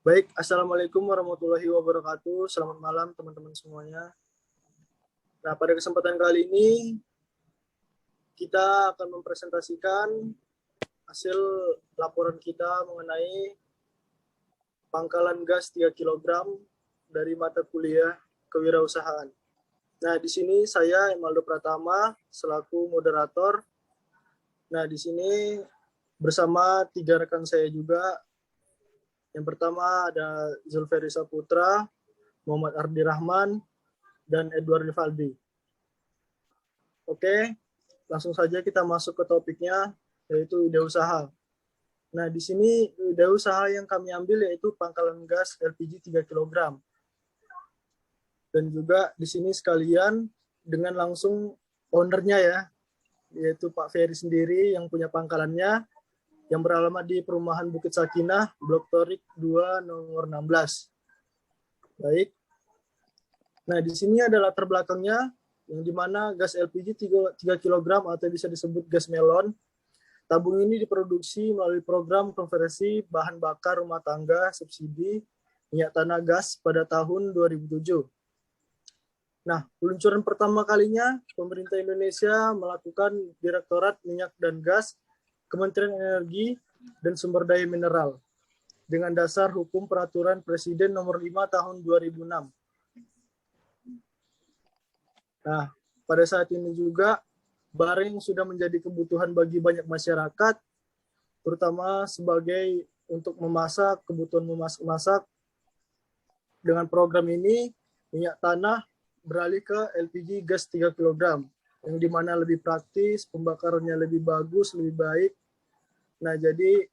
Baik, Assalamualaikum warahmatullahi wabarakatuh. Selamat malam teman-teman semuanya. Nah, pada kesempatan kali ini kita akan mempresentasikan hasil laporan kita mengenai pangkalan gas 3 kg dari mata kuliah kewirausahaan. Nah, di sini saya Emaldo Pratama selaku moderator. Nah, di sini bersama 3 rekan saya juga. Yang pertama ada Zulferi Saputra, Muhammad Ardi Rahman, dan Edward Rivaldi. Oke, langsung saja kita masuk ke topiknya, yaitu ide usaha. Nah, di sini ide usaha yang kami ambil yaitu pangkalan gas LPG 3 kg. Dan juga di sini sekalian dengan langsung ownernya ya, yaitu Pak Ferry sendiri yang punya pangkalannya, yang beralamat di Perumahan Bukit Sakinah, Blok Torik 2, nomor 16. Baik. Nah, di sini ada latar belakangnya, yang dimana gas LPG 3 kg atau bisa disebut gas melon. Tabung ini diproduksi melalui program konversi bahan bakar rumah tangga subsidi minyak tanah gas pada tahun 2007. Nah, peluncuran pertama kalinya pemerintah Indonesia melakukan Direktorat Minyak dan Gas, Kementerian Energi dan Sumber Daya Mineral dengan dasar hukum peraturan Presiden nomor 5 tahun 2006. Nah, pada saat ini juga barang sudah menjadi kebutuhan bagi banyak masyarakat, terutama sebagai untuk memasak, kebutuhan memasak. Dengan program ini, minyak tanah beralih ke LPG gas 3 kg, yang dimana lebih praktis, pembakarannya lebih bagus, lebih baik. Nah, jadi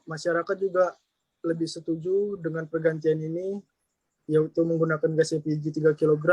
masyarakat juga lebih setuju dengan pergantian ini, yaitu menggunakan gas LPG 3 kg.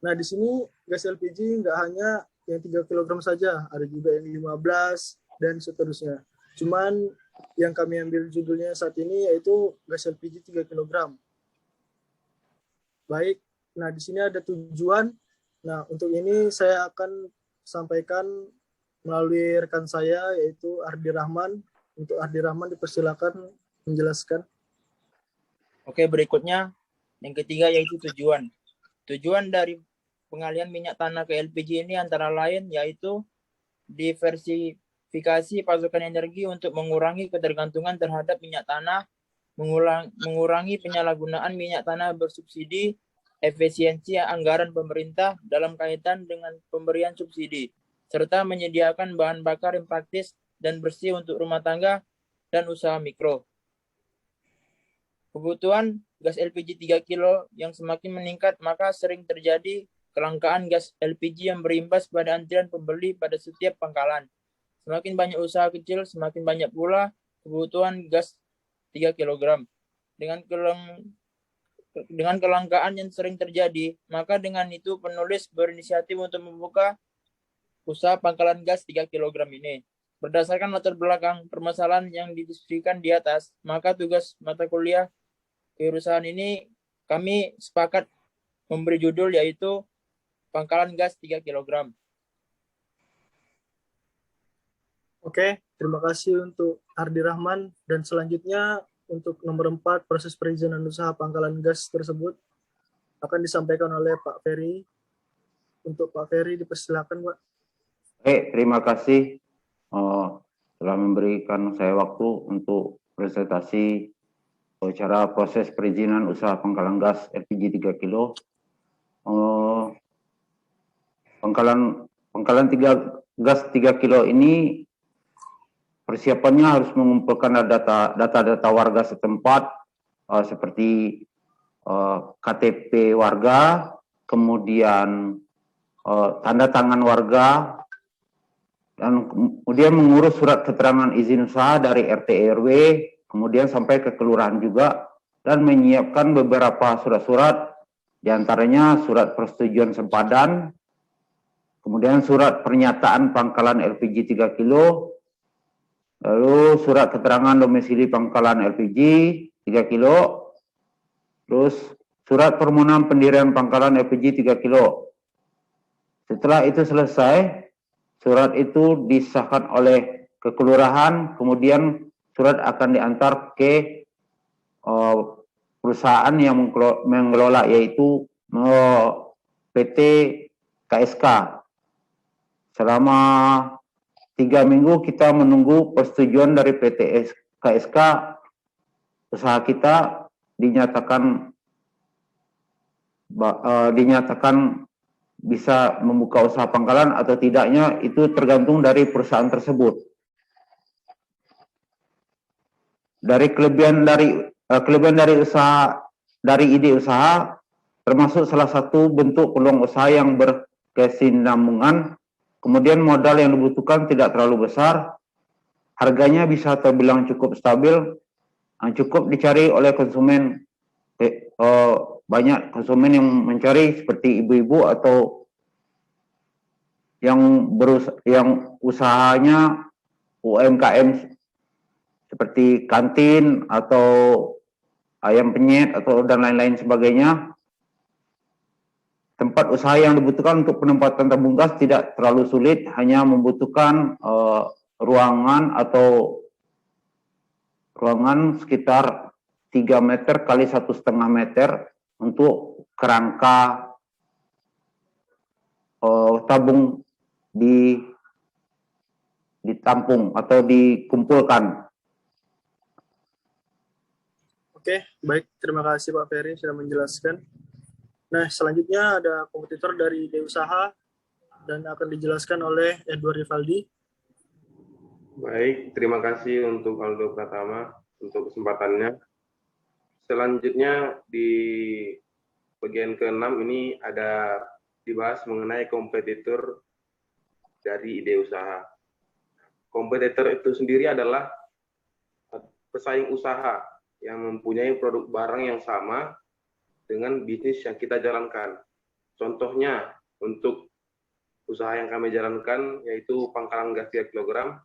Nah, di sini gas LPG nggak hanya yang 3 kg saja, ada juga yang 15 dan seterusnya. Cuman yang kami ambil judulnya saat ini yaitu gas LPG 3 kg. Baik, nah di sini ada tujuan. Nah, untuk ini saya akan sampaikan melalui rekan saya yaitu Ardi Rahman. Untuk Ardi Rahman dipersilakan menjelaskan. Oke, berikutnya yang ketiga yaitu tujuan. Tujuan dari pengalihan minyak tanah ke LPG ini antara lain yaitu diversifikasi pasokan energi untuk mengurangi ketergantungan terhadap minyak tanah, mengurangi penyalahgunaan minyak tanah bersubsidi, efisiensi anggaran pemerintah dalam kaitan dengan pemberian subsidi, serta menyediakan bahan bakar yang praktis dan bersih untuk rumah tangga dan usaha mikro. Kebutuhan gas LPG 3 kilo yang semakin meningkat, maka sering terjadi kelangkaan gas LPG yang berimbas pada antrian pembeli pada setiap pangkalan. Semakin banyak usaha kecil, semakin banyak pula kebutuhan gas 3 kg. Dengan kelangkaan yang sering terjadi, maka dengan itu penulis berinisiatif untuk membuka usaha pangkalan gas 3 kg ini. Berdasarkan latar belakang permasalahan yang didiskusikan di atas, maka tugas mata kuliah kewirausahaan ini kami sepakat memberi judul yaitu pangkalan gas 3 kg. Oke, terima kasih untuk Ardi Rahman. Dan selanjutnya untuk nomor 4, proses perizinan usaha pangkalan gas tersebut akan disampaikan oleh Pak Ferry. Untuk Pak Ferry dipersilakan, Pak. Terima kasih telah memberikan saya waktu untuk presentasi cara proses perizinan usaha pangkalan gas LPG 3 kilo. Pangkalan gas 3 kilo ini persiapannya harus mengumpulkan data warga setempat seperti KTP warga, kemudian tanda tangan warga, dan kemudian mengurus surat keterangan izin usaha dari RT RW, kemudian sampai ke kelurahan juga, dan menyiapkan beberapa surat-surat, diantaranya surat persetujuan sempadan, kemudian surat pernyataan pangkalan LPG 3 kilo, lalu surat keterangan domisili pangkalan LPG 3 kilo, terus surat permohonan pendirian pangkalan LPG 3 kilo. Setelah itu selesai, surat itu disahkan oleh kekelurahan, kemudian surat akan diantar ke perusahaan yang mengelola, yaitu PT KSK. Selama 3 minggu kita menunggu persetujuan dari PT KSK, usaha kita dinyatakan bisa membuka usaha pangkalan atau tidaknya, itu tergantung dari perusahaan tersebut. Dari kelebihan dari ide usaha, termasuk salah satu bentuk peluang usaha yang berkesinambungan, kemudian modal yang dibutuhkan tidak terlalu besar, harganya bisa terbilang cukup stabil, cukup dicari oleh konsumen. Banyak konsumen yang mencari, seperti ibu-ibu atau yang usahanya UMKM seperti kantin atau ayam penyet atau dan lain-lain sebagainya. Tempat usaha yang dibutuhkan untuk penempatan tabung gas tidak terlalu sulit, hanya membutuhkan ruangan sekitar 3 meter kali 1,5 meter untuk kerangka tabung ditampung atau dikumpulkan. Oke, baik. Terima kasih Pak Ferry sudah menjelaskan. Nah, selanjutnya ada kompetitor dari ide usaha dan akan dijelaskan oleh Edward Rivaldi. Baik, terima kasih untuk Aldo Pratama untuk kesempatannya. Selanjutnya di bagian ke-6 ini ada dibahas mengenai kompetitor dari ide usaha. Kompetitor itu sendiri adalah pesaing usaha yang mempunyai produk barang yang sama dengan bisnis yang kita jalankan. Contohnya untuk usaha yang kami jalankan yaitu pangkalan gas 3 kg.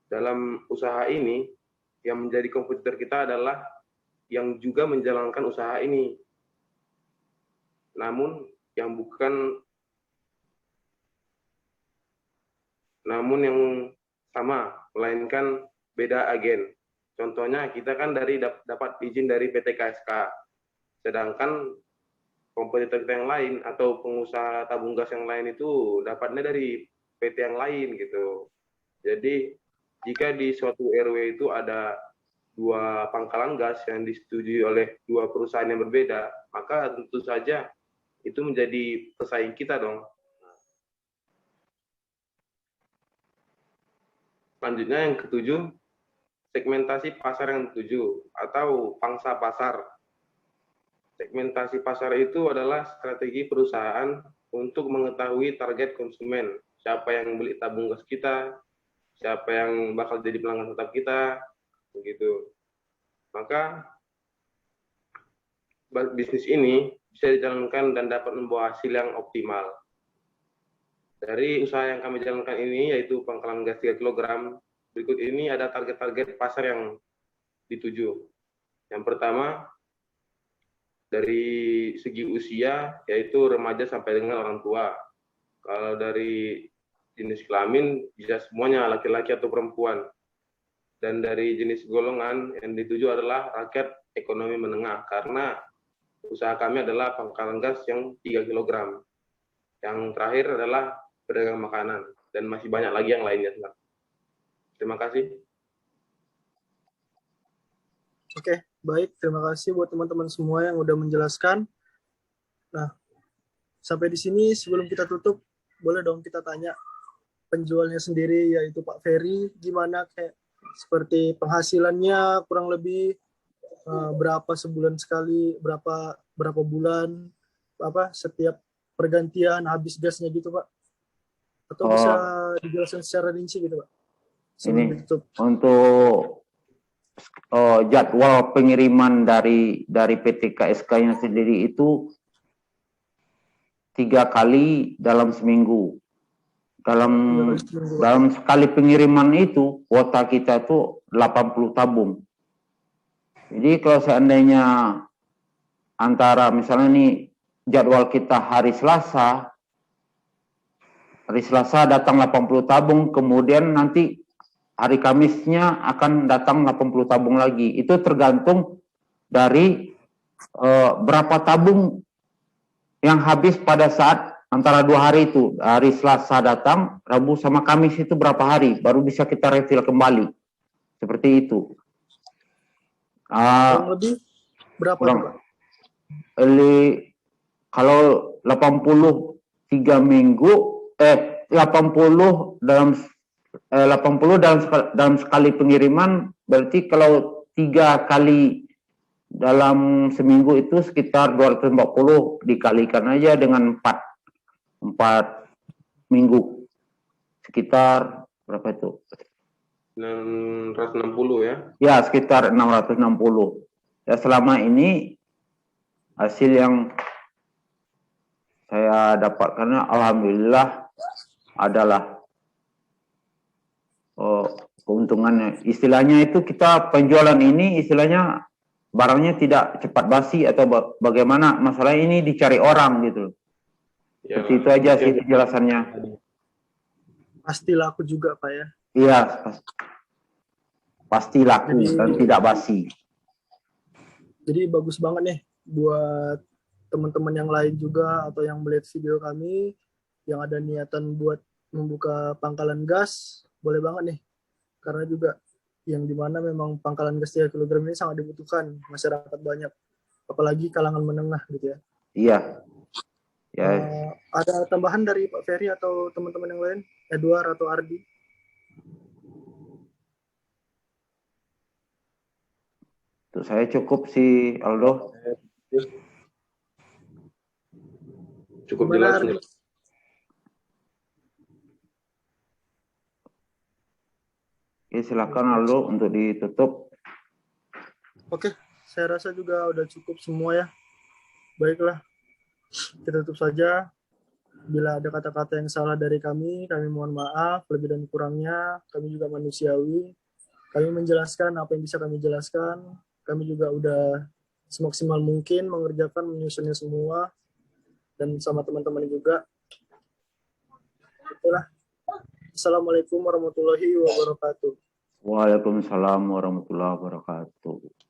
Dalam usaha ini yang menjadi kompetitor kita adalah yang juga menjalankan usaha ini. Namun yang sama, melainkan beda agen. Contohnya kita kan dapat izin dari PT KSK, sedangkan kompetitor kita yang lain atau pengusaha tabung gas yang lain itu dapatnya dari PT yang lain gitu. Jadi jika di suatu RW itu ada 2 pangkalan gas yang disetujui oleh 2 perusahaan yang berbeda, maka tentu saja itu menjadi pesaing kita dong. Selanjutnya yang ke-7, segmentasi pasar yang ke-7 atau pangsa pasar. Segmentasi pasar itu adalah strategi perusahaan untuk mengetahui target konsumen, siapa yang beli tabung gas kita, siapa yang bakal jadi pelanggan tetap kita, begitu. Maka bisnis ini bisa dijalankan dan dapat membawa hasil yang optimal. Dari usaha yang kami jalankan ini, yaitu pangkalan gas 3 kg, berikut ini ada target-target pasar yang dituju. Yang pertama, dari segi usia, yaitu remaja sampai dengan orang tua. Kalau dari jenis kelamin, bisa semuanya, laki-laki atau perempuan. Dan dari jenis golongan yang dituju adalah rakyat ekonomi menengah, karena usaha kami adalah pangkalan gas yang 3 kg. Yang terakhir adalah pedagang makanan, dan masih banyak lagi yang lainnya. Terima kasih. Oke, baik. Terima kasih buat teman-teman semua yang udah menjelaskan. Nah, sampai di sini sebelum kita tutup, boleh dong kita tanya penjualnya sendiri, yaitu Pak Ferry, gimana kayak seperti penghasilannya kurang lebih berapa sebulan sekali, berapa bulan, setiap pergantian habis gasnya gitu Pak, atau bisa dijelaskan secara rinci gitu Pak sebelum ditutup. Untuk jadwal pengiriman dari PT KSK-nya sendiri itu 3 kali dalam seminggu. Dalam sekali pengiriman itu kuota kita tuh 80 tabung. Jadi kalau seandainya antara misalnya nih jadwal kita hari Selasa datang 80 tabung, kemudian nanti hari Kamisnya akan datang 80 tabung lagi. Itu tergantung dari berapa tabung yang habis pada saat antara 2 hari itu. Hari Selasa datang, Rabu sama Kamis itu berapa hari, baru bisa kita refill kembali. Seperti itu. Kurang lebih berapa tuh, Pak? Kalau 83 minggu, 80 dalam sekali pengiriman, berarti kalau 3 kali dalam seminggu itu sekitar 240, dikalikan aja dengan 4 minggu, sekitar berapa itu? 660 ya? Ya, sekitar 660. Ya, selama ini hasil yang saya dapatkan, alhamdulillah, adalah keuntungannya. Istilahnya itu kita penjualan ini, istilahnya barangnya tidak cepat basi atau bagaimana, masalah ini dicari orang gitu. Ya, seperti itu aja sih penjelasannya. Pasti laku juga, Pak ya. Iya, pasti laku dan tidak basi. Jadi bagus banget nih buat teman-teman yang lain juga atau yang melihat video kami yang ada niatan buat membuka pangkalan gas, boleh banget nih. Karena juga yang dimana memang pangkalan gas 3 kg ini sangat dibutuhkan masyarakat banyak, apalagi kalangan menengah gitu ya. Iya. Ya. Ada tambahan dari Pak Ferry atau teman-teman yang lain, Edward atau Ardi? Untuk saya cukup sih, Aldo. Cukup jelas. Oke, silakan Aldo untuk ditutup. Oke, saya rasa juga udah cukup semua ya. Baiklah, kita tutup saja. Bila ada kata-kata yang salah dari kami mohon maaf. Lebih dan kurangnya, kami juga manusiawi. Kami menjelaskan apa yang bisa kami jelaskan. Kami juga udah semaksimal mungkin mengerjakan, menyusunnya semua. Dan sama teman-teman juga. Itulah. Assalamualaikum warahmatullahi wabarakatuh. Waalaikumsalam warahmatullahi wabarakatuh.